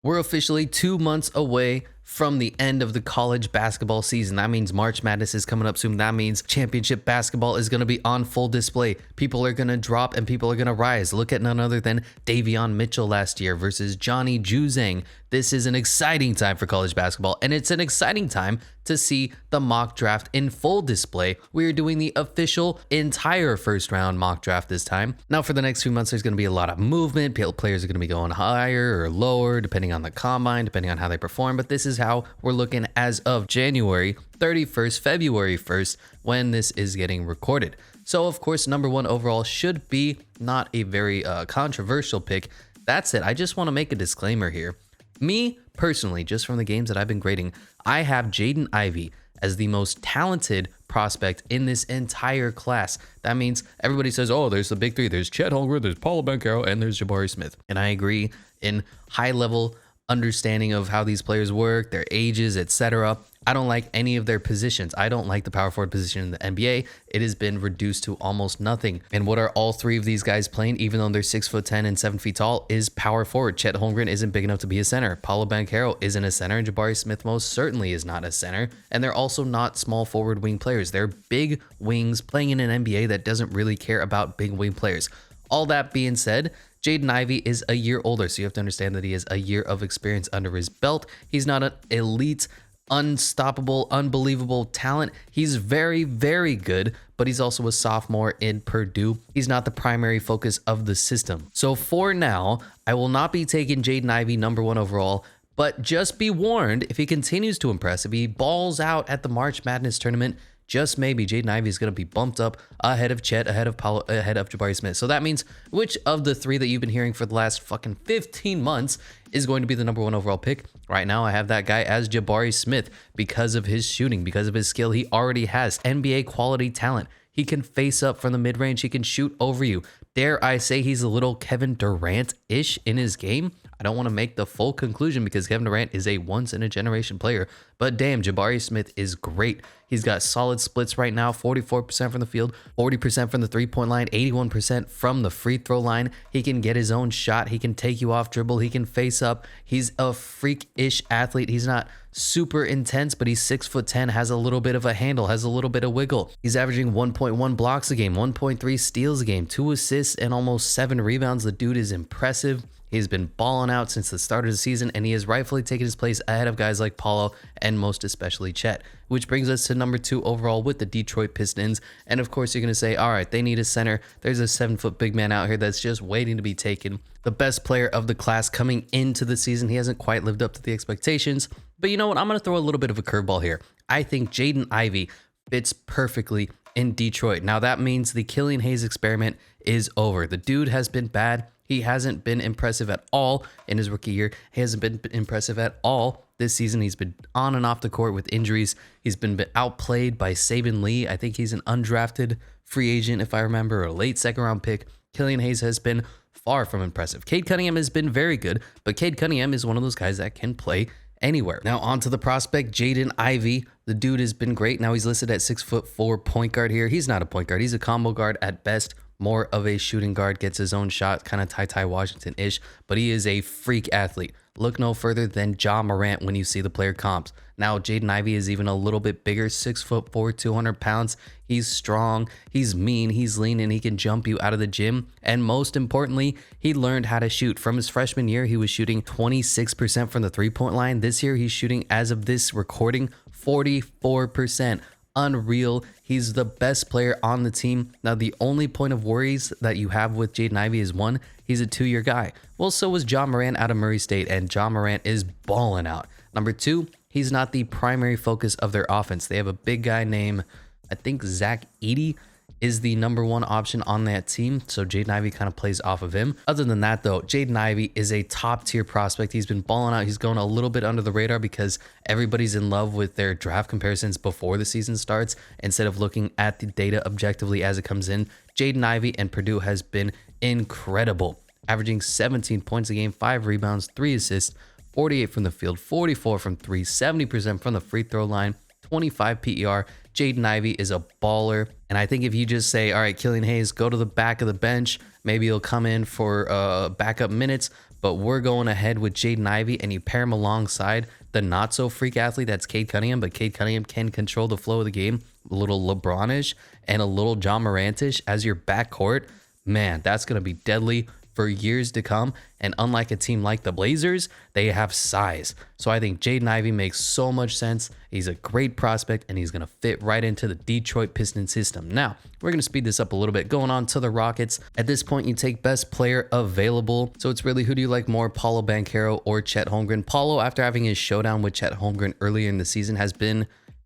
We're officially 2 months away from the end of the college basketball season. That means March Madness is coming up soon. That means championship basketball is going to be on full display. People are going to drop and people are going to rise. Look at none other than Davion Mitchell last year versus Johnny Juzang. This is an exciting time for college basketball, and it's an exciting time to see the mock draft in full display. We are doing the official entire first round mock draft this time. Now, for the next few months, there's going to be a lot of movement. Players are going to be going higher or lower, depending on the combine, depending on how they perform. But this is how we're looking as of January 31st, February 1st, when this is getting recorded. So, of course, number one overall should be not a very controversial pick. That's it. I just want to make a disclaimer here. Me, personally, just from the games that I've been grading, I have Jaden Ivy as the most talented prospect in this entire class. That means everybody says, oh, there's the big three. There's Chet Holmgren, there's Paolo Banchero, and there's Jabari Smith. And I agree in high-level understanding of how these players work, their ages, etc. I don't like any of their positions. I don't like the power forward position in the NBA. It has been reduced to almost nothing. And what are all three of these guys playing, even though they're 6'10" and 7 feet tall, is power forward. Chet Holmgren isn't big enough to be a center. Paolo Banchero isn't a center, and Jabari Smith most certainly is not a center. And they're also not small forward wing players. They're big wings playing in an NBA that doesn't really care about big wing players. All that being said, Jaden Ivy is a year older, so you have to understand that he has a year of experience under his belt. He's not an elite, unstoppable, unbelievable talent. He's very, very good, but he's also a sophomore in Purdue. He's not the primary focus of the system. So for now, I will not be taking Jaden Ivy number one overall, but just be warned, if he continues to impress, if he balls out at the March Madness tournament, just maybe Jaden Ivy is going to be bumped up ahead of Chet, ahead of Paolo, ahead of Jabari Smith. So that means which of the three that you've been hearing for the last fucking 15 months is going to be the number one overall pick? Right now, I have that guy as Jabari Smith because of his shooting, because of his skill. He already has NBA quality talent. He can face up from the mid-range. He can shoot over you. Dare I say he's a little Kevin Durant-ish in his game? I don't want to make the full conclusion because Kevin Durant is a once-in-a-generation player. But damn, Jabari Smith is great. He's got solid splits right now, 44% from the field, 40% from the three-point line, 81% from the free throw line. He can get his own shot. He can take you off dribble. He can face up. He's a freak-ish athlete. He's not super intense, but he's 6'10", has a little bit of a handle, has a little bit of wiggle. He's averaging 1.1 blocks a game, 1.3 steals a game, 2 assists, and almost 7 rebounds. The dude is impressive. He's been balling out since the start of the season, and he has rightfully taken his place ahead of guys like Paolo and most especially Chet, which brings us to number 2 overall with the Detroit Pistons. And of course, you're going to say, all right, they need a center. There's a 7-foot big man out here that's just waiting to be taken. The best player of the class coming into the season. He hasn't quite lived up to the expectations. But you know what? I'm going to throw a little bit of a curveball here. I think Jaden Ivy fits perfectly in Detroit. Now, that means the Killian Hayes experiment is over. The dude has been bad. He hasn't been impressive at all in his rookie year. He hasn't been impressive at all this season. He's been on and off the court with injuries. He's been outplayed by Saban Lee. I think he's an undrafted free agent, if I remember, or a late second-round pick. Killian Hayes has been far from impressive. Cade Cunningham has been very good, but Cade Cunningham is one of those guys that can play anywhere. Now on to the prospect, Jaden Ivy. The dude has been great. Now he's listed at 6'4" point guard here. He's not a point guard. He's a combo guard at best. More of a shooting guard, gets his own shot, kind of Ty Washington-ish, but he is a freak athlete. Look no further than Ja Morant when you see the player comps. Now, Jaden Ivy is even a little bit bigger, 6'4", 200 pounds. He's strong, he's mean, he's lean, and he can jump you out of the gym. And most importantly, he learned how to shoot. From his freshman year, he was shooting 26% from the three-point line. This year, he's shooting, as of this recording, 44%. Unreal. He's the best player on the team. Now, the only point of worries that you have with Jaden Ivy is one, he's a 2-year guy. Well, so was Ja Morant out of Murray State, and Ja Morant is balling out. Number 2, he's not the primary focus of their offense. They have a big guy named, I think, Zach Edey is the number 1 option on that team. So Jaden Ivy kind of plays off of him. Other than that, though, Jaden Ivy is a top tier prospect. He's been balling out. He's going a little bit under the radar because everybody's in love with their draft comparisons before the season starts instead of looking at the data objectively as it comes in. Jaden Ivy and Purdue has been incredible, averaging 17 points a game, 5 rebounds, 3 assists, 48 from the field, 44 from 3, 70% from the free throw line, 25 PER. Jaden Ivy is a baller. And I think if you just say, all right, Killian Hayes, go to the back of the bench, maybe he'll come in for backup minutes, but we're going ahead with Jaden Ivy, and you pair him alongside the not so freak athlete that's Cade Cunningham, but Cade Cunningham can control the flow of the game, a little LeBronish and a little John Morantish as your backcourt. Man, that's going to be deadly for years to come. And unlike a team like the Blazers, they have size. So I think Jaden Ivy makes so much sense. He's a great prospect, and he's going to fit right into the Detroit Pistons system. Now, we're going to speed this up a little bit. Going on to the Rockets. At this point, you take best player available. So it's really, who do you like more, Paolo Banchero or Chet Holmgren? Paolo, after having his showdown with Chet Holmgren earlier in the season, has been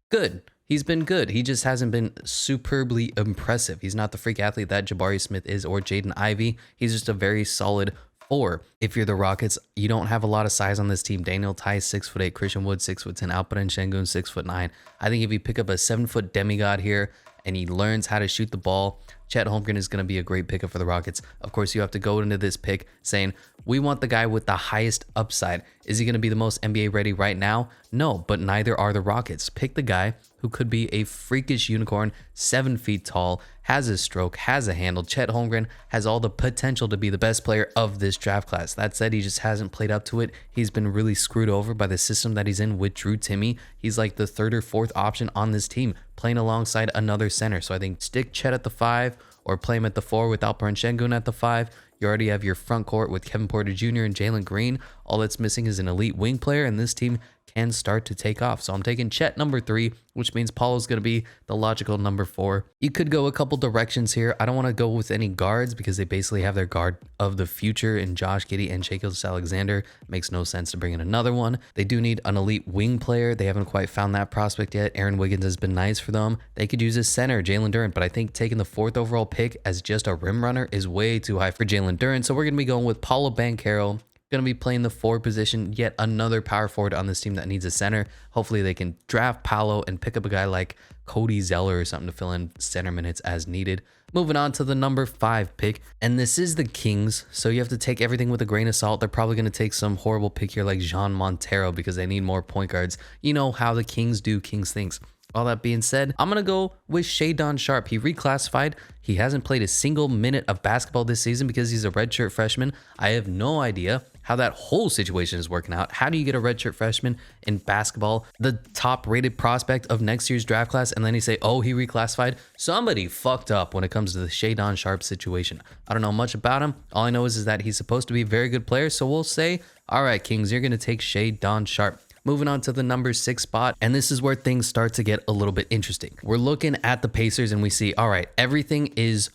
good. He's been good. He just hasn't been superbly impressive. He's not the freak athlete that Jabari Smith is or Jaden Ivy. He's just a very solid 4. If you're the Rockets, you don't have a lot of size on this team. Daniel Tice, 6'8", Christian Wood, 6'10", Alperen Şengün, 6'9". I think if you pick up a 7-foot demigod here and he learns how to shoot the ball, Chet Holmgren is going to be a great pickup for the Rockets. Of course, you have to go into this pick saying, we want the guy with the highest upside. Is he going to be the most NBA ready right now? No, but neither are the Rockets. Pick the guy who could be a freakish unicorn, 7 feet tall, has a stroke, has a handle. Chet Holmgren has all the potential to be the best player of this draft class. That said, he just hasn't played up to it. He's been really screwed over by the system that he's in with Drew Timme. He's like the 3rd or 4th option on this team, playing alongside another center. So I think stick Chet at the 5 or play him at the 4 with Alperen Şengün at the 5. You already have your front court with Kevin Porter Jr. and Jalen Green. All that's missing is an elite wing player, and this team can start to take off. So I'm taking Chet number 3, which means Paulo's going to be the logical number 4. You could go a couple directions here. I don't want to go with any guards because they basically have their guard of the future in Josh Giddey and Shai Gilgeous-Alexander. Makes no sense to bring in another one. They do need an elite wing player. They haven't quite found that prospect yet. Aaron Wiggins has been nice for them. They could use a center, Jalen Duran, but I think taking the 4th overall pick as just a rim runner is way too high for Jalen Duran. So we're going to be going with Paolo Banchero. Going to be playing the 4 position, yet another power forward on this team that needs a center. Hopefully they can draft Paolo and pick up a guy like Cody Zeller or something to fill in center minutes as needed. Moving on to the number 5 pick, and this is the Kings, so you have to take everything with a grain of salt. They're probably going to take some horrible pick here like Jean Montero because they need more point guards. You know how the Kings do Kings things. All that being said, I'm going to go with Shadon Sharpe. He reclassified. He hasn't played a single minute of basketball this season because he's a redshirt freshman. I have no idea how that whole situation is working out. How do you get a redshirt freshman in basketball, the top rated prospect of next year's draft class, and then you say, oh, he reclassified? Somebody fucked up when it comes to the Shadon Sharpe situation. I don't know much about him. All I know is that he's supposed to be a very good player. So we'll say, all right, Kings, you're going to take Shadon Sharpe. Moving on to the number 6 spot, and this is where things start to get a little bit interesting. We're looking at the Pacers and we see, all right, everything is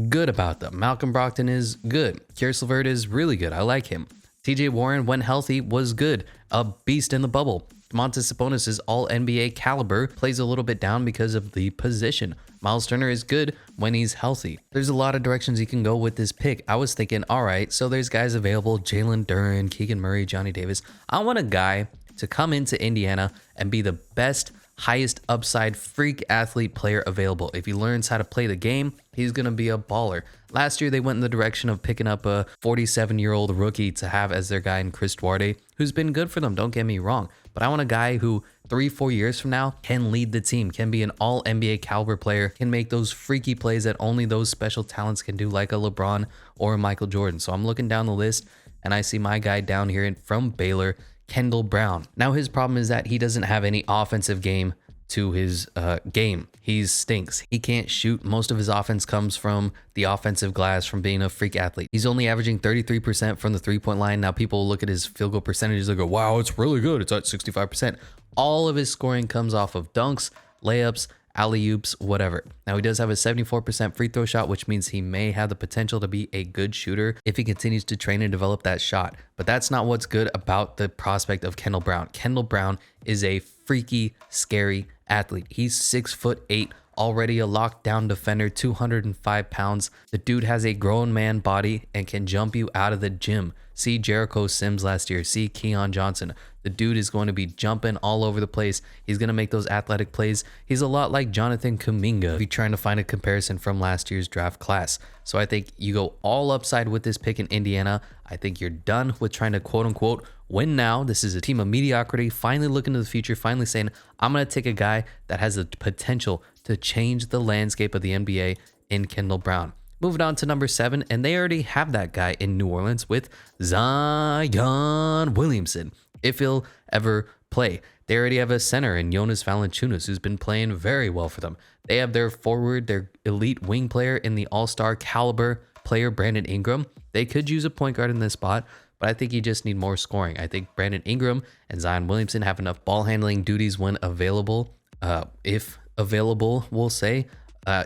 good about them. Malcolm Brogdon is good. Karis LeVert is really good. I like him. TJ Warren, when healthy, was good. A beast in the bubble. Domantas Sabonis is all NBA caliber, plays a little bit down because of the position. Miles Turner is good when he's healthy. There's a lot of directions you can go with this pick. I was thinking, all right, so there's guys available, Jalen Duran, Keegan Murray, Johnny Davis. I want a guy to come into Indiana and be the best, highest upside freak athlete player available. If he learns how to play the game, he's going to be a baller. Last year, they went in the direction of picking up a 47-year-old rookie to have as their guy in Chris Duarte, who's been good for them, don't get me wrong. But I want a guy who 3-4 years from now can lead the team, can be an all NBA caliber player, can make those freaky plays that only those special talents can do, like a LeBron or a Michael Jordan. So I'm looking down the list and I see my guy down here from Baylor, Kendall Brown. Now his problem is that he doesn't have any offensive game to his game. He stinks. He can't shoot. Most of his offense comes from the offensive glass, from being a freak athlete. He's only averaging 33% from the 3-point line. Now people look at his field goal percentages and go, wow, it's really good. It's at 65%. All of his scoring comes off of dunks, layups, alley-oops, whatever. Now he does have a 74% free throw shot, which means he may have the potential to be a good shooter if he continues to train and develop that shot. But that's not what's good about the prospect of Kendall Brown. Kendall Brown is a freaky, scary athlete. He's 6'8", already a lockdown defender, 205 pounds. The dude has a grown man body and can jump you out of the gym. See Jericho Sims last year. See Keon Johnson. The dude is going to be jumping all over the place. He's going to make those athletic plays. He's a lot like Jonathan Kuminga if you're trying to find a comparison from last year's draft class. So I think you go all upside with this pick in Indiana. I think you're done with trying to quote unquote win now. This is a team of mediocrity, finally looking to the future, finally saying, I'm going to take a guy that has the potential to change the landscape of the NBA in Kendall Brown. Moving on to number 7, and they already have that guy in New Orleans with Zion Williamson, if he'll ever play. They already have a center in Jonas Valanciunas, who's been playing very well for them. They have their forward, their elite wing player in the all-star caliber player, Brandon Ingram. They could use a point guard in this spot, but I think you just need more scoring. I think Brandon Ingram and Zion Williamson have enough ball handling duties when available, if available, we'll say.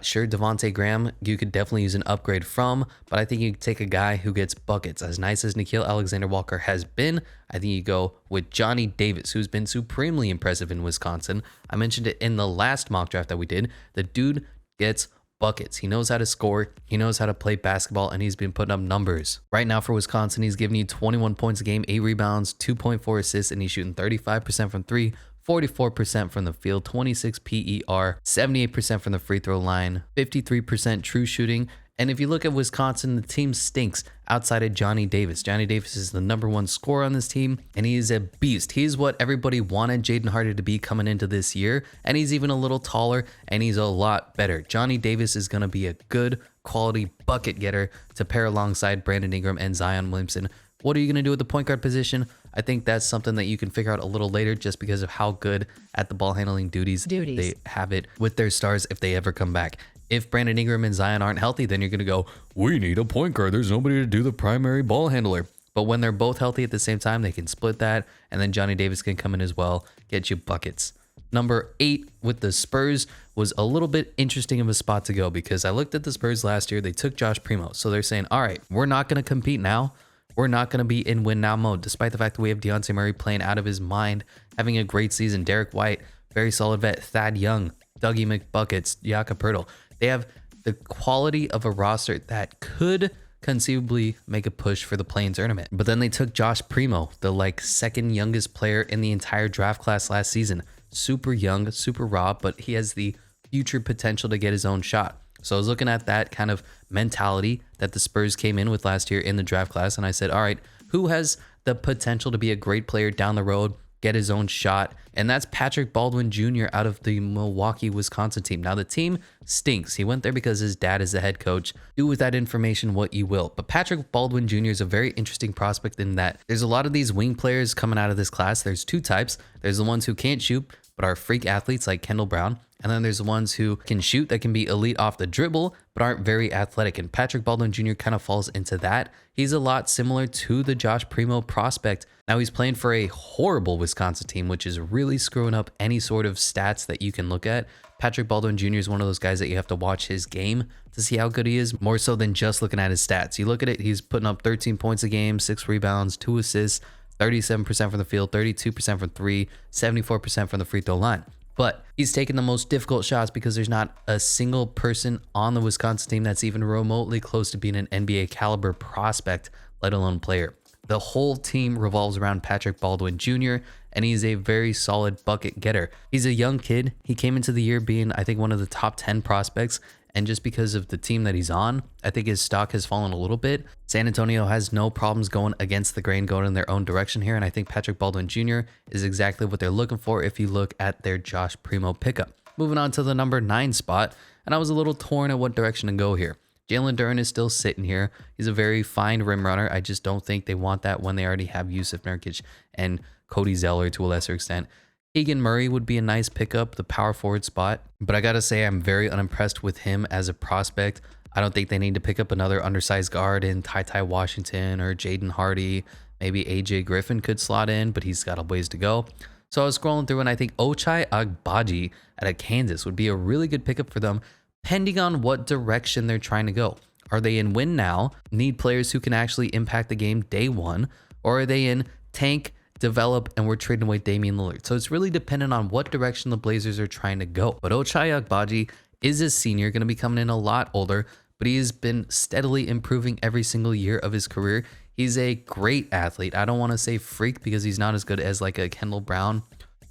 Sure, Devontae Graham, you could definitely use an upgrade from, but I think you take a guy who gets buckets. As nice as Nickeil Alexander-Walker has been, I think you go with Johnny Davis, who's been supremely impressive in Wisconsin. I mentioned it in the last mock draft that we did. The dude gets buckets. He knows how to score. He knows how to play basketball, and he's been putting up numbers. Right now for Wisconsin, he's giving you 21 points a game, 8 rebounds, 2.4 assists, and he's shooting 35% from 3, 44% from the field, 26 PER, 78% from the free throw line, 53% true shooting. And if you look at Wisconsin, the team stinks outside of Johnny Davis. Johnny Davis is the #1 scorer on this team, and he is a beast. He's what everybody wanted Jaden Hardy to be coming into this year, and he's even a little taller, and he's a lot better. Johnny Davis is going to be a good quality bucket getter to pair alongside Brandon Ingram and Zion Williamson. What are you going to do with the point guard position? I think that's something that you can figure out a little later just because of how good at the ball handling duties they have it with their stars if they ever come back. If Brandon Ingram and Zion aren't healthy, then you're going to go, we need a point guard. There's nobody to do the primary ball handler. But when they're both healthy at the same time, they can split that. And then Johnny Davis can come in as well, get you buckets. Number 8 with the Spurs was a little bit interesting of a spot to go because I looked at the Spurs last year. They took Josh Primo. So they're saying, all right, we're not going to compete now. We're not going to be in win now mode, despite the fact that we have Dejounte Murray playing out of his mind, having a great season. Derek White, very solid vet. Thad Young, Dougie McBuckets, Jakob Poeltl. They have the quality of a roster that could conceivably make a push for the play-in tournament. But then they took Josh Primo, the second youngest player in the entire draft class last season. Super young, super raw, but he has the future potential to get his own shot. So I was looking at that kind of mentality that the Spurs came in with last year in the draft class, and I said, all right, who has the potential to be a great player down the road, get his own shot? And that's Patrick Baldwin Jr. out of the Milwaukee, Wisconsin team. Now, the team stinks. He went there because his dad is the head coach. Do with that information what you will. But Patrick Baldwin Jr. is a very interesting prospect in that there's a lot of these wing players coming out of this class. There's 2 types. There's the ones who can't shoot but are freak athletes like Kendall Brown. And then there's the ones who can shoot that can be elite off the dribble, but aren't very athletic. And Patrick Baldwin Jr. kind of falls into that. He's a lot similar to the Josh Primo prospect. Now he's playing for a horrible Wisconsin team, which is really screwing up any sort of stats that you can look at. Patrick Baldwin Jr. is one of those guys that you have to watch his game to see how good he is, more so than just looking at his stats. You look at it, he's putting up 13 points a game, 6 rebounds, 2 assists, 37% from the field, 32% from 3, 74% from the free throw line. But he's taking the most difficult shots because there's not a single person on the Wisconsin team that's even remotely close to being an NBA caliber prospect, let alone player. The whole team revolves around Patrick Baldwin Jr., and he's a very solid bucket getter. He's a young kid. He came into the year being, I think, one of the top 10 prospects, and just because of the team that he's on, I think his stock has fallen a little bit. San Antonio has no problems going against the grain, going in their own direction here, and I think Patrick Baldwin Jr. is exactly what they're looking for if you look at their Josh Primo pickup. Moving on to the number 9 spot, and I was a little torn at what direction to go here. Jalen Duran is still sitting here. He's a very fine rim runner. I just don't think they want that when they already have Yusuf Nurkic and Cody Zeller to a lesser extent. Keegan Murray would be a nice pickup, the power forward spot. But I got to say, I'm very unimpressed with him as a prospect. I don't think they need to pick up another undersized guard in Ty Washington or Jaden Hardy. Maybe AJ Griffin could slot in, but he's got a ways to go. So I was scrolling through and I think Ochai Agbaji out of Kansas would be a really good pickup for them, depending on what direction they're trying to go. Are they in win now, need players who can actually impact the game day one, or are they in tank, develop, and we're trading away Damian Lillard? So it's really dependent on what direction the Blazers are trying to go. But Ochai Agbaji is a senior, going to be coming in a lot older, but he has been steadily improving every single year of his career. He's a great athlete. I don't want to say freak because he's not as good as like a Kendall Brown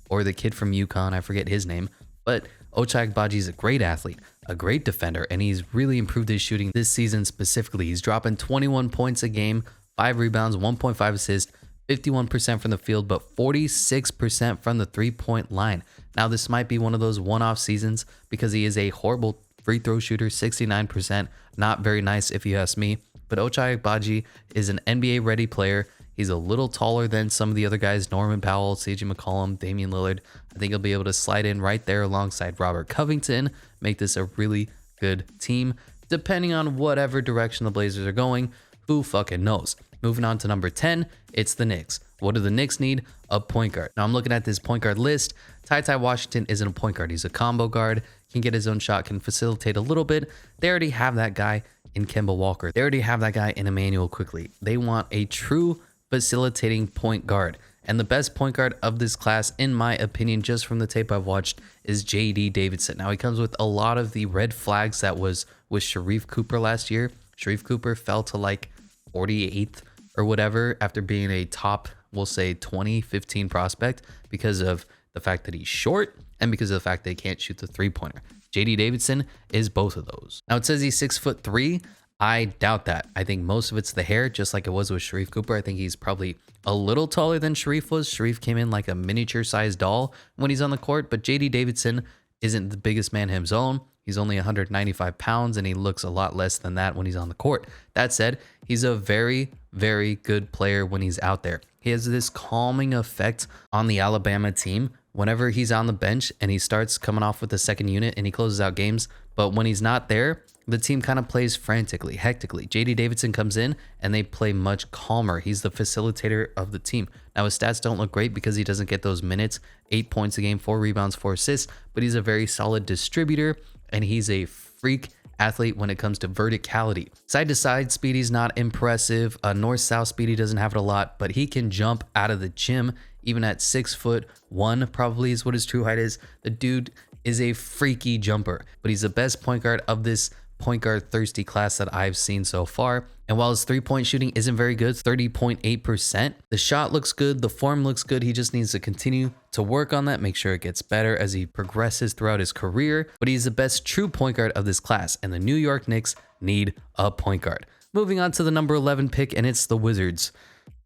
or the kid from UConn. I forget his name, but Ochai Agbaji is a great athlete, a great defender, and he's really improved his shooting this season specifically. He's dropping 21 points a game, 5 rebounds, 1.5 assists, 51% from the field, but 46% from the 3-point line. Now, this might be one of those one-off seasons because he is a horrible free throw shooter, 69%. Not very nice if you ask me. But Ochai Agbaji is an NBA ready player. He's a little taller than some of the other guys, Norman Powell, CJ McCollum, Damian Lillard. I think he'll be able to slide in right there alongside Robert Covington, make this a really good team. Depending on whatever direction the Blazers are going, who fucking knows? Moving on to number 10, it's the Knicks. What do the Knicks need? A point guard. Now I'm looking at this point guard list. Ty Washington isn't a point guard. He's a combo guard, can get his own shot, can facilitate a little bit. They already have that guy in Kemba Walker. They already have that guy in Emmanuel Quickly. They want a true facilitating point guard. And the best point guard of this class, in my opinion, just from the tape I've watched, is JD Davidson. Now, he comes with a lot of the red flags that was with Sharif Cooper last year. Sharif Cooper fell to like 48th or whatever after being a top, we'll say 2015 prospect because of the fact that he's short and because of the fact that he can't shoot the three-pointer. JD Davidson is both of those. Now, it says he's 6'3". I doubt that. I think most of it's the hair, just like it was with Sharif Cooper. I think he's probably a little taller than Sharif was. Sharif came in like a miniature-sized doll when he's on the court, but JD Davidson isn't the biggest man his own. He's only 195 pounds, and he looks a lot less than that when he's on the court. That said, he's a very, very good player when he's out there. He has this calming effect on the Alabama team whenever he's on the bench and he starts coming off with the second unit and he closes out games. But when he's not there, the team kind of plays frantically, hectically. JD Davidson comes in and they play much calmer. He's the facilitator of the team. Now, his stats don't look great because he doesn't get those minutes. 8 points a game, 4 rebounds, 4 assists, but he's a very solid distributor and he's a freak athlete when it comes to verticality. Side to side speed, he's not impressive. North south speed, he doesn't have it a lot, but he can jump out of the gym even at 6'1", probably is what his true height is. The dude is a freaky jumper, but he's the best point guard of this point guard thirsty class that I've seen so far. And while his 3-point shooting isn't very good, 30.8%, the shot looks good, the form looks good. He just needs to continue to work on that, make sure it gets better as he progresses throughout his career. But he's the best true point guard of this class, and the New York Knicks need a point guard. Moving on to the number 11 pick, and it's the Wizards.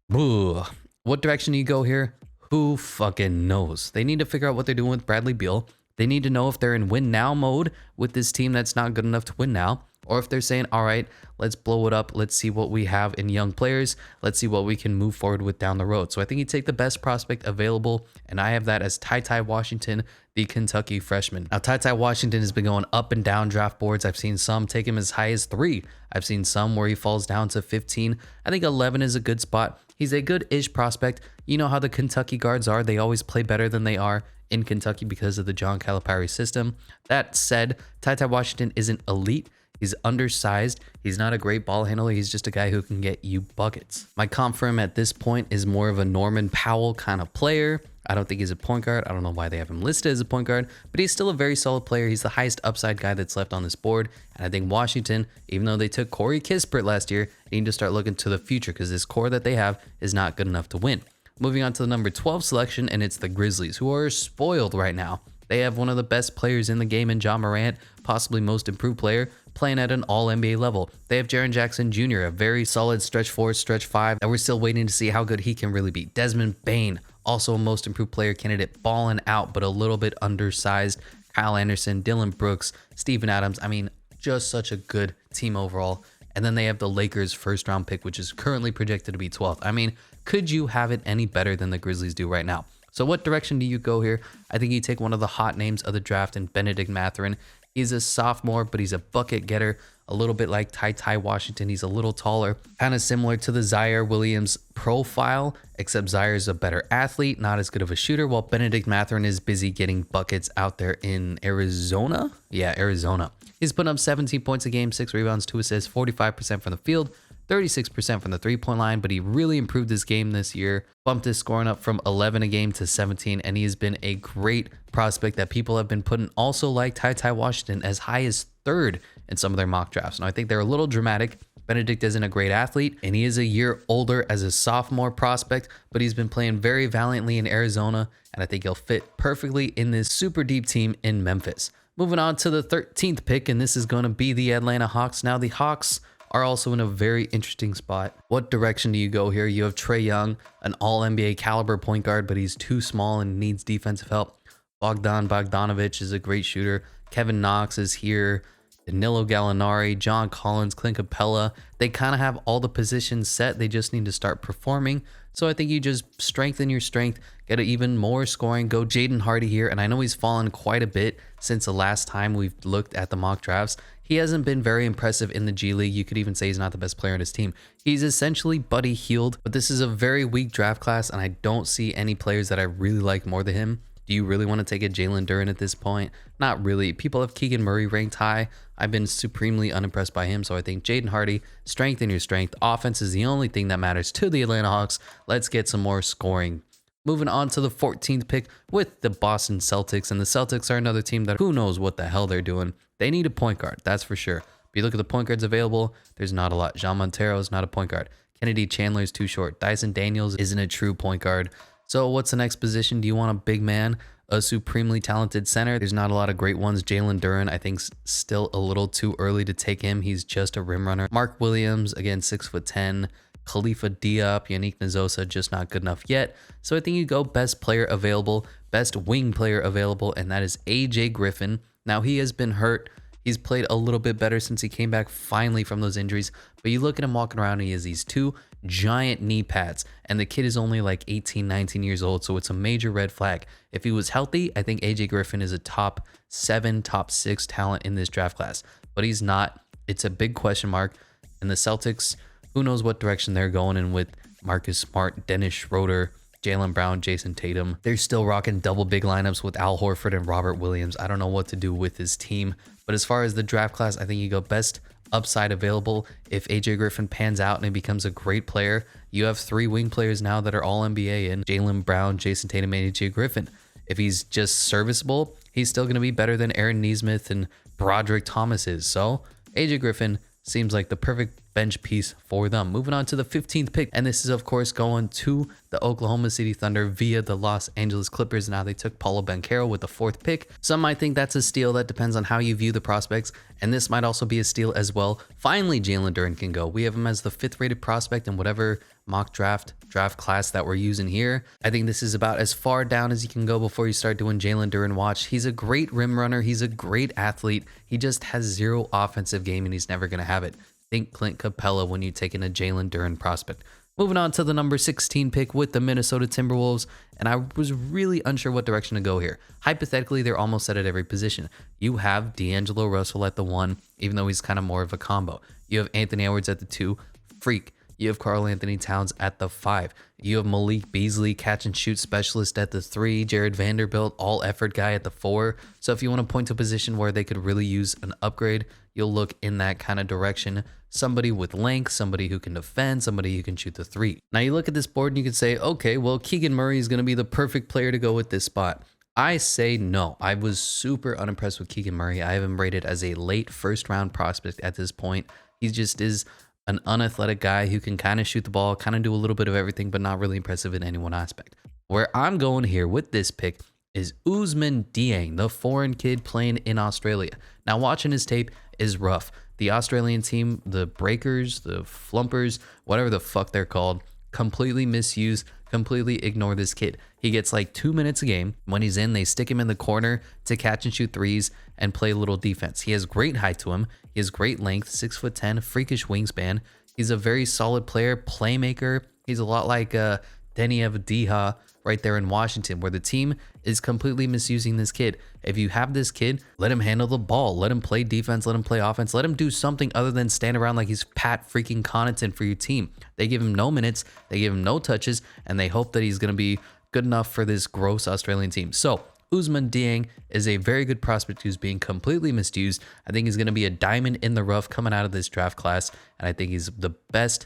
Boo. What direction do you go here? Who fucking knows? They need to figure out what they're doing with Bradley Beal. They need to know if they're in win now mode with this team that's not good enough to win now, or if they're saying, all right, let's blow it up. Let's see what we have in young players. Let's see what we can move forward with down the road. So I think you take the best prospect available, and I have that as Ty Washington, the Kentucky freshman. Now, Ty Washington has been going up and down draft boards. I've seen some take him as high as 3. I've seen some where he falls down to 15. I think 11 is a good spot. He's a good-ish prospect. You know how the Kentucky guards are. They always play better than they are in Kentucky because of the John Calipari system. That said, Ty Washington isn't elite. He's undersized. He's not a great ball handler. He's just a guy who can get you buckets. My comp for him at this point is more of a Norman Powell kind of player. I don't think he's a point guard. I don't know why they have him listed as a point guard, but he's still a very solid player. He's the highest upside guy that's left on this board. And I think Washington, even though they took Corey Kispert last year, they need to start looking to the future because this core that they have is not good enough to win. Moving on to the number 12 selection, and it's the Grizzlies, who are spoiled right now. They have one of the best players in the game in John Morant, possibly most improved player, playing at an all-NBA level. They have Jaren Jackson Jr., a very solid stretch 4, stretch 5, and we're still waiting to see how good he can really be. Desmond Bane, also a most improved player candidate, balling out, but a little bit undersized. Kyle Anderson, Dylan Brooks, Steven Adams. I mean, just such a good team overall. And then they have the Lakers first-round pick, which is currently projected to be 12th. I mean, could you have it any better than the Grizzlies do right now? So what direction do you go here? I think you take one of the hot names of the draft in Benedict Mathurin. He's a sophomore, but he's a bucket getter, a little bit like Ty Washington. He's a little taller, kind of similar to the Zaire Williams profile, except Zaire is a better athlete, not as good of a shooter, while Benedict Mathurin is busy getting buckets out there in Arizona. Yeah, Arizona. He's putting up 17 points a game, 6 rebounds, 2 assists, 45% from the field, 36% from the three-point line, but he really improved his game this year, bumped his scoring up from 11 a game to 17, and he has been a great prospect that people have been putting also like Ty Washington as high as 3rd in some of their mock drafts. Now, I think they're a little dramatic. Benedict isn't a great athlete, and he is a year older as a sophomore prospect, but he's been playing very valiantly in Arizona, and I think he'll fit perfectly in this super deep team in Memphis. Moving on to the 13th pick, and this is going to be the Atlanta Hawks. Now, the Hawks are also in a very interesting spot. What direction do you go here? You have Trae Young, an all-NBA caliber point guard, but he's too small and needs defensive help. Bogdan Bogdanovic is a great shooter. Kevin Knox is here. Danilo Gallinari, John Collins, Clint Capella. They kind of have all the positions set. They just need to start performing. So I think you just strengthen your strength, get even more scoring, go Jaden Hardy here. And I know he's fallen quite a bit since the last time we've looked at the mock drafts. He hasn't been very impressive in the G League. You could even say he's not the best player on his team. He's essentially Buddy Hield, but this is a very weak draft class, and I don't see any players that I really like more than him. Do you really want to take a Jalen Duran at this point? Not really. People have Keegan Murray ranked high. I've been supremely unimpressed by him, so I think Jaden Hardy, strengthen your strength. Offense is the only thing that matters to the Atlanta Hawks. Let's get some more scoring. Moving on to the 14th pick with the Boston Celtics, and the Celtics are another team that who knows what the hell they're doing. They need a point guard, that's for sure. If you look at the point guards available, there's not a lot. Jean Montero is not a point guard. Kennedy Chandler is too short. Dyson Daniels isn't a true point guard. So what's the next position? Do you want a big man? A supremely talented center? There's not a lot of great ones. Jalen Duran, I think, still a little too early to take him. He's just a rim runner. Mark Williams, again, 6'10". Khalifa Diop, Yannick Nzosa, just not good enough yet. So I think you go best player available, best wing player available, and that is AJ Griffin. Now, he has been hurt. He's played a little bit better since he came back finally from those injuries. But you look at him walking around, and he has these two giant knee pads, and the kid is only like 18, 19 years old, so it's a major red flag. If he was healthy, I think AJ Griffin is a top 7, top 6 talent in this draft class, but he's not. It's a big question mark, and the Celtics, who knows what direction they're going in with Marcus Smart, Dennis Schroeder, Jalen Brown, Jason Tatum. They're still rocking double big lineups with Al Horford and Robert Williams. I don't know what to do with his team, but as far as the draft class, I think you go best upside available. If AJ Griffin pans out and he becomes a great player, you have 3 wing players now that are all NBA in Jalen Brown, Jason Tatum, and AJ Griffin. If he's just serviceable, he's still going to be better than Aaron Nesmith and Broderick Thomas is. So AJ Griffin seems like the perfect bench piece for them. Moving on to the 15th pick, and this is of course going to the Oklahoma City Thunder via the Los Angeles Clippers. Now they took Paulo Banchero with the 4th pick. Some might think that's a steal. That depends on how you view the prospects, and this might also be a steal as well. Finally, Jalen Duran can go. We have him as the 5th rated prospect in whatever mock draft class that we're using here. I think this is about as far down as you can go before you start doing Jalen Duran watch. He's a great rim runner. He's a great athlete. He just has 0 offensive game, and he's never going to have it. Think Clint Capella when you take in a Jalen Duran prospect. Moving on to the number 16 pick with the Minnesota Timberwolves, and I was really unsure what direction to go here. Hypothetically, they're almost set at every position. You have D'Angelo Russell at the 1, even though he's kind of more of a combo. You have Anthony Edwards at the 2, freak. You have Karl Anthony Towns at the 5. You have Malik Beasley, catch and shoot specialist at the 3. Jared Vanderbilt, all effort guy at the 4. So if you want to point to a position where they could really use an upgrade, you'll look in that kind of direction. Somebody with length, somebody who can defend, somebody who can shoot the 3. Now you look at this board and you can say, okay, well, Keegan Murray is going to be the perfect player to go at this spot. I say no. I was super unimpressed with Keegan Murray. I have him rated as a late 1st round prospect at this point. He just is an unathletic guy who can kind of shoot the ball, kind of do a little bit of everything, but not really impressive in any one aspect. Where I'm going here with this pick is Ousmane Dieng, the foreign kid playing in Australia. Now, watching his tape is rough. The Australian team, the Breakers, the Flumpers, whatever the fuck they're called, completely misuse, completely ignore this kid. He gets like 2 minutes a game. When he's in, they stick him in the corner to catch and shoot threes and play a little defense. He has great height to him. He has great length, 6'10", freakish wingspan. He's a very solid player, playmaker. He's a lot like Denny Avdija right there in Washington, where the team is completely misusing this kid. If you have this kid, let him handle the ball. Let him play defense. Let him play offense. Let him do something other than stand around like he's Pat freaking Connaughton for your team. They give him no minutes. They give him no touches, and they hope that he's going to be good enough for this gross Australian team. So Ousmane Dieng is a very good prospect who's being completely misused. I think he's going to be a diamond in the rough coming out of this draft class, and I think he's the best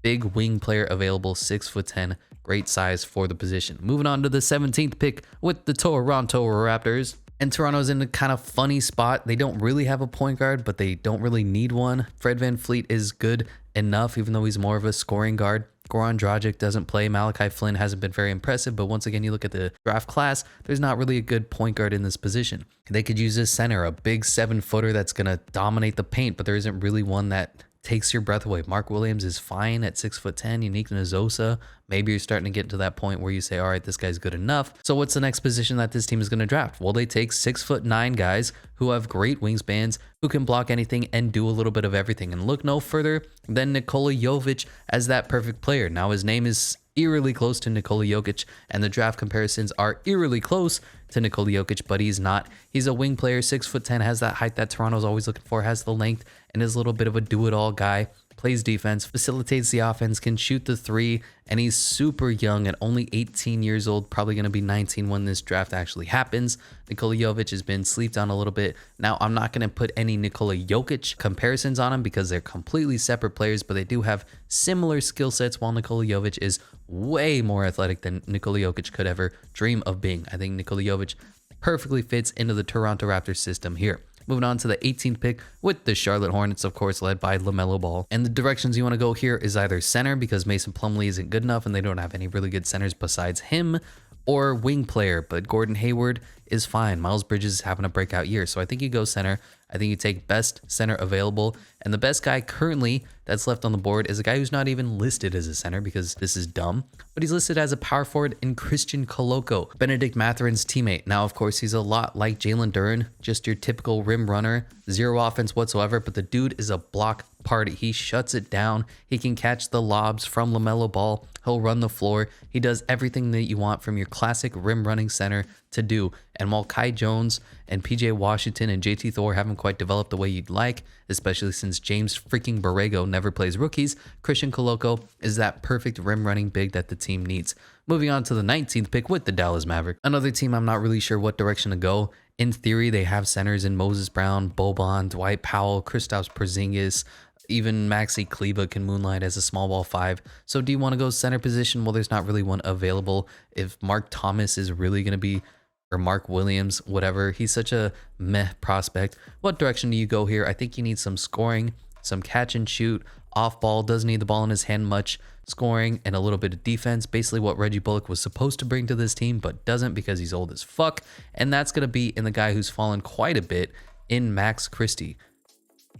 big wing player available, 6'10", great size for the position. Moving on to the 17th pick with the Toronto Raptors. And Toronto's in a kind of funny spot. They don't really have a point guard, but they don't really need one. Fred VanVleet is good enough, even though he's more of a scoring guard. Goran Dragic doesn't play. Malachi Flynn hasn't been very impressive, but once again, you look at the draft class, there's not really a good point guard in this position. They could use a center, a big 7-footer that's going to dominate the paint, but there isn't really one that takes your breath away. Mark Williams is fine at 6'10". Unique Nazosa. Maybe you're starting to get to that point where you say, all right, this guy's good enough. So what's the next position that this team is going to draft? Well, they take 6'9" guys who have great wingspans, who can block anything and do a little bit of everything. And look no further than Nikola Jovic as that perfect player. Now his name is eerily close to Nikola Jokic, and the draft comparisons are eerily close to Nikola Jokic, but he's not. He's a wing player, 6'10", has that height that Toronto's always looking for, has the length, and is a little bit of a do-it-all guy. Plays defense, facilitates the offense, can shoot the three, and he's super young at only 18 years old, probably going to be 19 when this draft actually happens. Nikola Jovic has been slept on a little bit. Now, I'm not going to put any Nikola Jokic comparisons on him because they're completely separate players, but they do have similar skill sets, while Nikola Jovic is way more athletic than Nikola Jokic could ever dream of being. I think Nikola Jovic perfectly fits into the Toronto Raptors system here. Moving on to the 18th pick with the Charlotte Hornets, of course, led by LaMelo Ball. And the directions you want to go here is either center, because Mason Plumlee isn't good enough and they don't have any really good centers besides him, or wing player, but Gordon Hayward is fine. Miles Bridges is having a breakout year, so I think you go center. I think you take best center available, and the best guy currently that's left on the board is a guy who's not even listed as a center because this is dumb, but he's listed as a power forward in Christian Koloko, Benedict Matherin's teammate. Now, of course, he's a lot like Jalen Duran, just your typical rim runner, zero offense whatsoever, but the dude is a block party. He shuts it down. He can catch the lobs from LaMelo Ball. He'll run the floor. He does everything that you want from your classic rim running center to do. And while Kai Jones and PJ Washington and JT Thor haven't quite developed the way you'd like, especially since James freaking Borrego never plays rookies, Christian Koloko is that perfect rim running big that the team needs. Moving on to the 19th pick with the Dallas Maverick. Another team I'm not really sure what direction to go. In theory, they have centers in Moses Brown, Boban, Dwight Powell, Kristaps Porzingis. Even Maxi Kleba can moonlight as a small ball five. So do you want to go center position? Well, there's not really one available. If Mark Thomas is really going to be, or Mark Williams, whatever, he's such a meh prospect. What direction do you go here? I think you need some scoring, some catch and shoot, off ball, doesn't need the ball in his hand much, scoring, and a little bit of defense. Basically what Reggie Bullock was supposed to bring to this team, but doesn't because he's old as fuck. And that's going to be in the guy who's fallen quite a bit in Max Christie.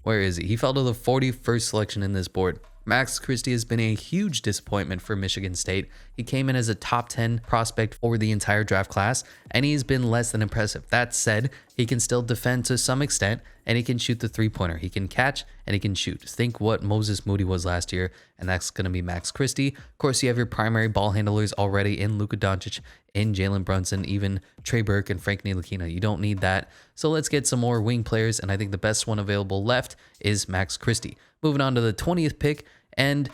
Where is he? He fell to the 41st selection in this board. Max Christie has been a huge disappointment for Michigan State. He came in as a top 10 prospect for the entire draft class, and he's been less than impressive. That said, he can still defend to some extent, and he can shoot the three-pointer. He can catch, and he can shoot. Think what Moses Moody was last year, and that's going to be Max Christie. Of course, you have your primary ball handlers already in Luka Doncic, in Jalen Brunson, even Trey Burke and Frank Ntilikina. You don't need that. So let's get some more wing players, and I think the best one available left is Max Christie. Moving on to the 20th pick, and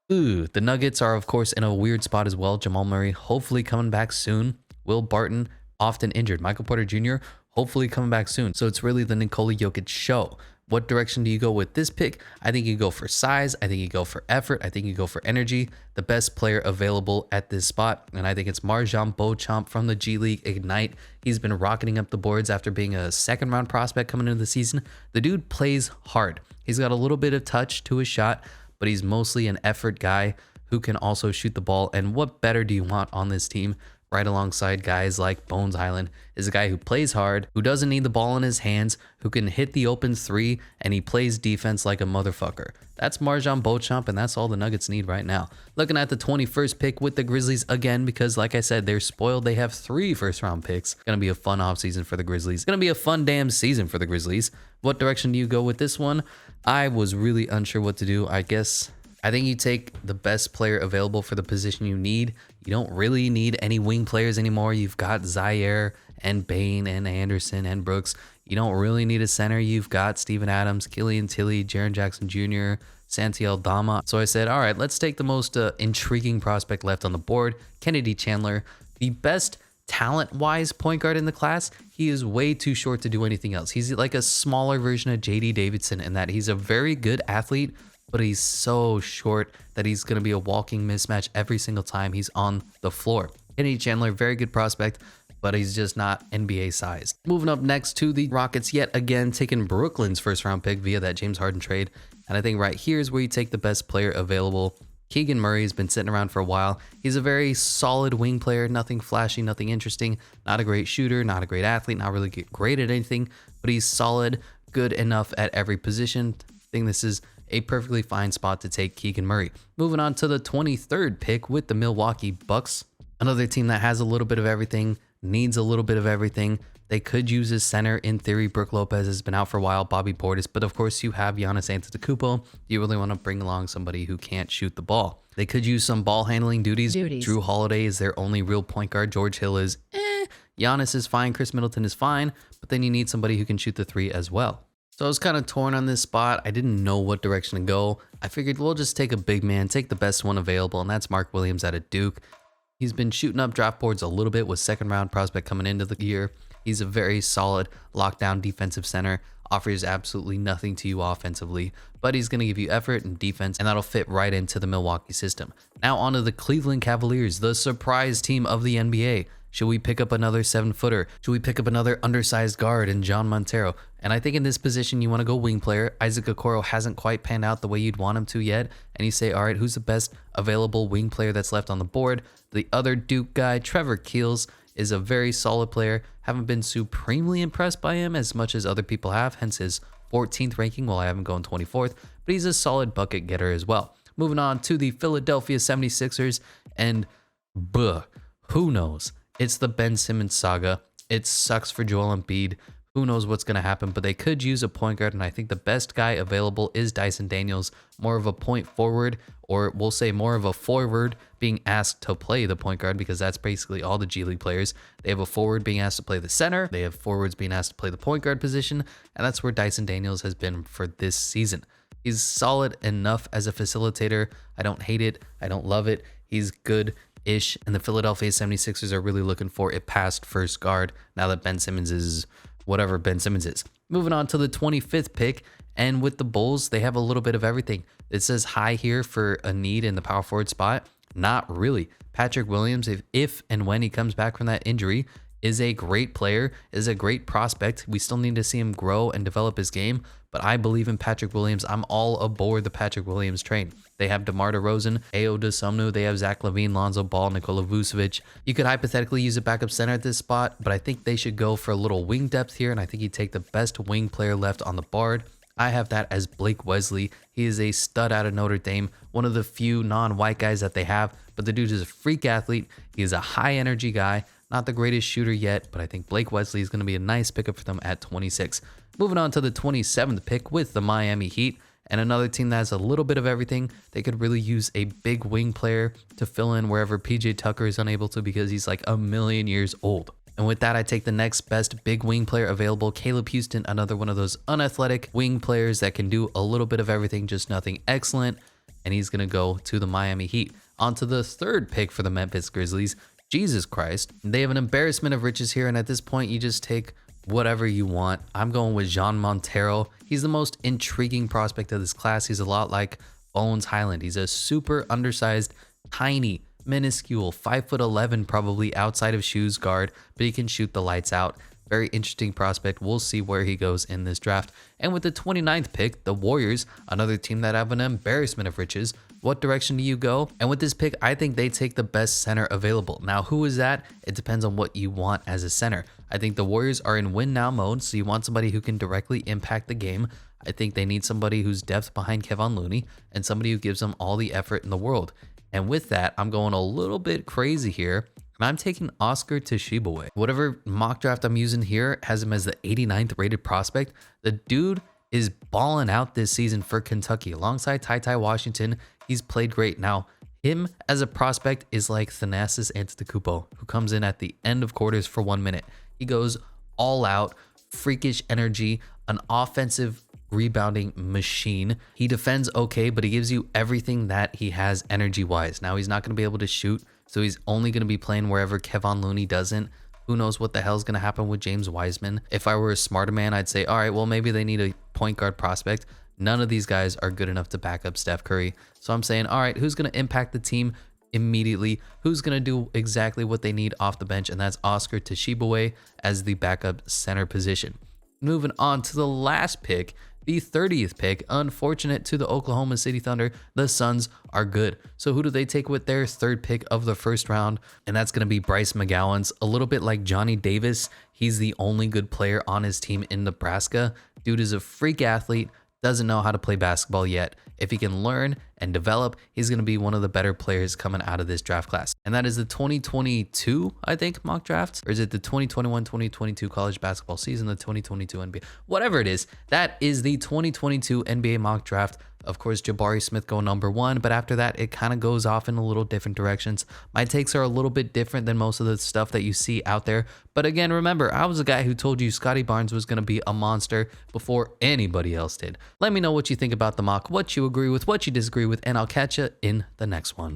the Nuggets are, of course, in a weird spot as well. Jamal Murray hopefully coming back soon. Will Barton often injured. Michael Porter Jr. hopefully coming back soon. So it's really the Nikola Jokic show. What direction do you go with this pick? I think you go for size. I think you go for effort. I think you go for energy. The best player available at this spot, and I think it's Marjan Beauchamp from the G League Ignite. He's been rocketing up the boards after being a second-round prospect coming into the season. The dude plays hard. He's got a little bit of touch to his shot, but he's mostly an effort guy who can also shoot the ball. And what better do you want on this team right alongside guys like Bones Highland is a guy who plays hard, who doesn't need the ball in his hands, who can hit the open three, and he plays defense like a motherfucker. That's Marjan Beauchamp, and that's all the Nuggets need right now. Looking at the 21st pick with the Grizzlies again, because like I said, they're spoiled. They have 3 first-round picks. Gonna be a fun offseason for the Grizzlies. Gonna be a fun damn season for the Grizzlies. What direction do you go with this one? I was really unsure what to do. I think you take the best player available for the position you need. You don't really need any wing players anymore. You've got Zaire and Bain and Anderson and Brooks. You don't really need a center. You've got Steven Adams, Killian Tilly, Jaren Jackson Jr., Santi Aldama. So I said, all right, let's take the most intriguing prospect left on the board, Kennedy Chandler, the best talent-wise point guard in the class. He is way too short to do anything else. He's like a smaller version of J.D. Davidson in that he's a very good athlete, but he's so short that he's going to be a walking mismatch every single time he's on the floor. Kennedy Chandler, very good prospect, but he's just not NBA sized. Moving up next to the Rockets, yet again, taking Brooklyn's first round pick via that James Harden trade. And I think right here is where you take the best player available. Keegan Murray has been sitting around for a while. He's a very solid wing player, nothing flashy, nothing interesting, not a great shooter, not a great athlete, not really great at anything, but he's solid, good enough at every position. I think this is a perfectly fine spot to take Keegan Murray. Moving on to the 23rd pick with the Milwaukee Bucks. Another team that has a little bit of everything, needs a little bit of everything. They could use his center in theory. Brook Lopez has been out for a while, Bobby Portis, but of course you have Giannis Antetokounmpo. You really want to bring along somebody who can't shoot the ball. They could use some ball handling duties. Drew Holiday is their only real point guard. George Hill is Giannis is fine. Chris Middleton is fine, but then you need somebody who can shoot the three as well. So I was kind of torn on this spot. I didn't know what direction to go. I figured we'll just take a big man, take the best one available, and that's Mark Williams out of Duke. He's been shooting up draft boards a little bit with second round prospect coming into the year. He's a very solid lockdown defensive center, offers absolutely nothing to you offensively, but he's going to give you effort and defense, and that'll fit right into the Milwaukee system. Now on to the Cleveland Cavaliers, the surprise team of the NBA. Should we pick up another 7-footer? Should we pick up another undersized guard in John Montero? And I think in this position, you want to go wing player. Isaac Okoro hasn't quite panned out the way you'd want him to yet. And you say, all right, who's the best available wing player that's left on the board? The other Duke guy, Trevor Keels, is a very solid player. Haven't been supremely impressed by him as much as other people have, hence his 14th ranking while I haven't gone 24th. But he's a solid bucket getter as well. Moving on to the Philadelphia 76ers, and who knows? It's the Ben Simmons saga. It sucks for Joel Embiid. Who knows what's going to happen, but they could use a point guard, and I think the best guy available is Dyson Daniels, more of a point forward, or we'll say more of a forward being asked to play the point guard, because that's basically all the G League players. They have a forward being asked to play the center. They have forwards being asked to play the point guard position, and that's where Dyson Daniels has been for this season. He's solid enough as a facilitator. I don't hate it. I don't love it. He's good-ish, and the Philadelphia 76ers are really looking for a past first guard now that Ben Simmons is whatever Ben Simmons is. Moving on to the 25th pick, and with the Bulls, they have a little bit of everything. It says high here for a need in the power forward spot. Not really. Patrick Williams, if and when he comes back from that injury, is a great player, is a great prospect. We still need to see him grow and develop his game, but I believe in Patrick Williams. I'm all aboard the Patrick Williams train. They have DeMar DeRozan, Ayo Dosunmu, they have Zach LaVine, Lonzo Ball, Nikola Vucevic. You could hypothetically use a backup center at this spot, but I think they should go for a little wing depth here, and I think you take the best wing player left on the board. I have that as Blake Wesley. He is a stud out of Notre Dame, one of the few non-white guys that they have, but the dude is a freak athlete. He is a high energy guy, not the greatest shooter yet, but I think Blake Wesley is going to be a nice pickup for them at 26. Moving on to the 27th pick with the Miami Heat, and another team that has a little bit of everything. They could really use a big wing player to fill in wherever PJ Tucker is unable to, because he's like a million years old. And with that, I take the next best big wing player available, Caleb Houston, another one of those unathletic wing players that can do a little bit of everything, just nothing excellent. And he's going to go to the Miami Heat. On to the third pick for the Memphis Grizzlies. Jesus Christ. They have an embarrassment of riches here, and at this point, you just take whatever you want. I'm going with Jean Montero. He's the most intriguing prospect of this class. He's a lot like Bones Highland. He's a super undersized, tiny, minuscule, 5'11", probably outside of shoes guard, but he can shoot the lights out. Very interesting prospect. We'll see where he goes in this draft. And with the 29th pick, the Warriors, another team that have an embarrassment of riches. What direction do you go? And with this pick, I think they take the best center available. Now, who is that? It depends on what you want as a center. I think the Warriors are in win now mode, so you want somebody who can directly impact the game. I think they need somebody who's depth behind Kevon Looney and somebody who gives them all the effort in the world. And with that, I'm going a little bit crazy here, and I'm taking Oscar Tshiebwe. Whatever mock draft I'm using here has him as the 89th rated prospect. The dude is balling out this season for Kentucky alongside Ty Washington. He's played great. Now, him as a prospect is like Thanasis Antetokounmpo, who comes in at the end of quarters for 1 minute. He goes all out, freakish energy, an offensive rebounding machine. He defends okay, but he gives you everything that he has energy-wise. Now, he's not going to be able to shoot, so he's only going to be playing wherever Kevon Looney doesn't. Who knows what the hell's going to happen with James Wiseman? If I were a smarter man, I'd say, all right, well, maybe they need a point guard prospect. None of these guys are good enough to back up Steph Curry. So I'm saying, all right, who's going to impact the team immediately? Who's going to do exactly what they need off the bench? And that's Oscar Tshiebwe as the backup center position. Moving on to the last pick, the 30th pick. Unfortunate to the Oklahoma City Thunder, the Suns are good. So who do they take with their third pick of the first round? And that's going to be Bryce McGowan's. A little bit like Johnny Davis. He's the only good player on his team in Nebraska. Dude is a freak athlete, doesn't know how to play basketball yet. If he can learn and develop, he's going to be one of the better players coming out of this draft class. And that is the 2022, I think, mock draft. Or is it the 2021-2022 college basketball season, the 2022 NBA? Whatever it is, that is the 2022 NBA mock draft. Of course, Jabari Smith going number 1, but after that, it kind of goes off in a little different directions. My takes are a little bit different than most of the stuff that you see out there. But again, remember, I was the guy who told you Scottie Barnes was going to be a monster before anybody else did. Let me know what you think about the mock, what you agree with, what you disagree with, and I'll catch you in the next one.